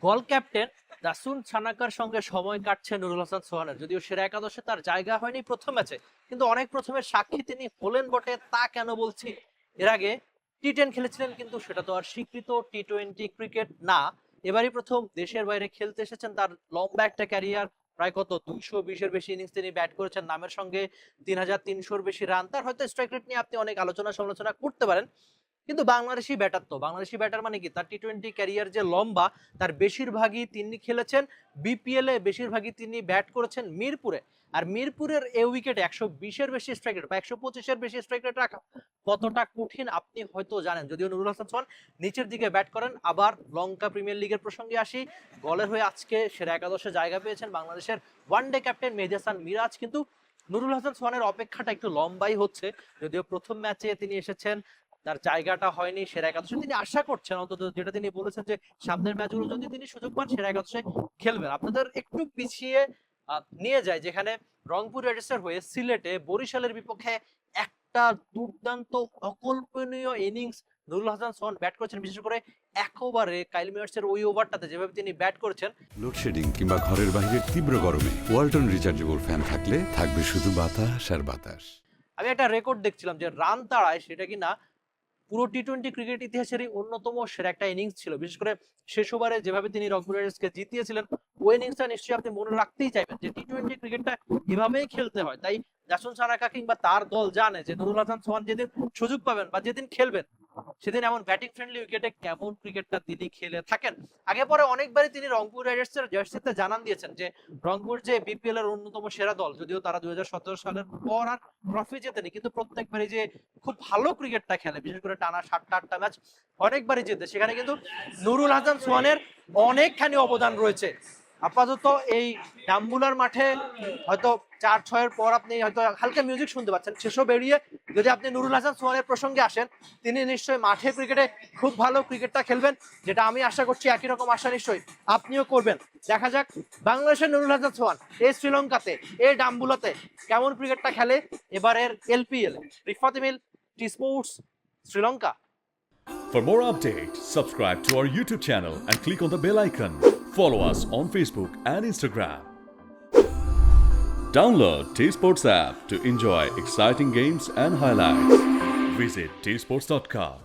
গল captain Dasun সানাকার সঙ্গে সময় কাটছে নুরুল হাসান সোহানের। যদিও সেরা একাদশে তার জায়গা হয়নি প্রথম ম্যাচে, কিন্তু অনেক প্রথমের সাক্ষী তিনি হলেন বটে। তা কেন বলছি, এর আগে টি10 খেলেছিলেন, কিন্তু সেটা তো আর স্বীকৃত টি20 ক্রিকেট না। এবারই প্রথম দেশের বাইরে খেলতে এসেছেন। তার লম্বা একটা ক্যারিয়ার, প্রায় কত 220-এর বেশি ইনিংস তিনি ব্যাট করেছেন, নামের সঙ্গে 3300-র বেশি রান। তার হয়তো স্ট্রাইক রেট নিয়ে আপনি অনেক আলোচনা সমালোচনা করতে পারেন, কিন্তু বাংলাদেশি ব্যাটার, তো বাংলাদেশি ব্যাটার মানে কি, তার টি20 ক্যারিয়ার যে লম্বা, তার বেশিরভাগই তিনি খেলেছেন বিপিএল এ, বেশিরভাগই তিনি ব্যাট করেছেন মিরপুরে। আর মিরপুরের এ উইকেটে 120-এর বেশি স্ট্রাইক রেট বা 125-এর বেশি স্ট্রাইক রেট রাখা কতটা কঠিন আপনি হয়তো জানেন। যদিও নুরুল হাসান সোহান নিচের দিকে ব্যাট করেন। আবার লঙ্কা প্রিমিয়ার লিগের প্রসঙ্গে আসি। গলের হয়ে আজকে সেরা একাদশে জায়গা পেয়েছেন বাংলাদেশের ওয়ানডে ক্যাপ্টেন মেহেদী হাসান মিরাজ। কিন্তু নুরুল হাসান সোহানের অপেক্ষাটা একটু লম্বাই হচ্ছে। যদিও প্রথম ম্যাচে তিনি এসেছেন, তার জায়গাটা হয়নি সেরা একাদশে। তিনি আশা করছেন, অন্তত যেটা তিনি বলেছেন, যে সামনের ম্যাচগুলো যদি তিনি সুযোগ পান সেরা একাদশে খেলবেন। আপনাদের একটু পিছিয়ে নিয়ে যায়, যেখানে রংপুর রাইডার্সের হয়ে সিলেটে বরিশালের বিপক্ষে একটা দুর্দান্ত অকল্পনীয় ইনিংস নুরুল হাসান সোহান ব্যাট করেছেন। বিশেষ করে একবারে কাইল মিয়ার্সের ওই ওভারটাতে যেভাবে তিনি ব্যাট করেছেন। লোডশেডিং কিংবা ঘরের বাইরের তীব্র গরমে ওয়ালটন রিচার্জেবল ফ্যান থাকলে থাকবে শুধু বাতাস আর বাতাস। আমি একটা রেকর্ড দেখছিলাম যে রান তাড়ায়, সেটা কিনা পুরো টি20 ক্রিকেট ইতিহাসেরই অন্যতম সেরা একটা ইনিংস ছিল। বিশেষ করে শেষ ওভারে যেভাবে তিনি রংপুর রাইডার্সকে জিতিয়েছিলেন, ওই ইনিংসটা নিশ্চয়ই আপনি মনে রাখতেই চাইবেন যে টি20 ক্রিকেটটা এভাবেই খেলতে হয়। তাই দাসুন সানাকা কিংবা তার দল জানে যে নুরুল হাসান সোহান যেদিন সুযোগ পাবেন বা যেদিন খেলবেন, সেদিন এমন ব্যাটিং ফ্রেন্ডলি উইকেটে কেমন ক্রিকেটটা তিনি খেলে থাকেন। আগে পরে অনেকবারই তিনি রংপুর রাইডার্সের জার্সিতে জানান দিয়েছেন যে রংপুর যে বিপিএল এর অন্যতম সেরা দল, যদিও তারা 2017 সালের পর আর ট্রফি জেতেনি, কিন্তু প্রত্যেকবারই যে খুব ভালো ক্রিকেটটা খেলে, বিশেষ করে টানা 7টা-8টা ম্যাচ অনেকবারই জেতে, সেখানে কিন্তু নুরুল হাসান সোহানের অনেকখানি অবদান রয়েছে। আপাতত এই ডাম্বুলার মাঠে হয়তো 4-6-এর পর আপনি হয়তো হালকা মিউজিক শুনতে পাচ্ছেন। সেসব বেরিয়ে যদি আপনি নুরুল হাসান সোহানের প্রসঙ্গে আসেন, তিনি নিশ্চয়ই মাঠে ক্রিকেটে খুব ভালো ক্রিকেটটা খেলবেন, যেটা আমি আশা করছি একই রকম আশা নিশ্চয়ই আপনিও করবেন। দেখা যাক বাংলাদেশের নুরুল হাসান সোহান এই শ্রীলঙ্কাতে, এই ডাম্বুলাতে কেমন ক্রিকেটটা খেলে এবারের এলপিএল। রিফাত মিল, T sports, Sri Lanka. For more updates, subscribe to our YouTube channel and click on the bell icon. Follow us on Facebook and Instagram. Download T-Sports app to enjoy exciting games and highlights. Visit tsports.com.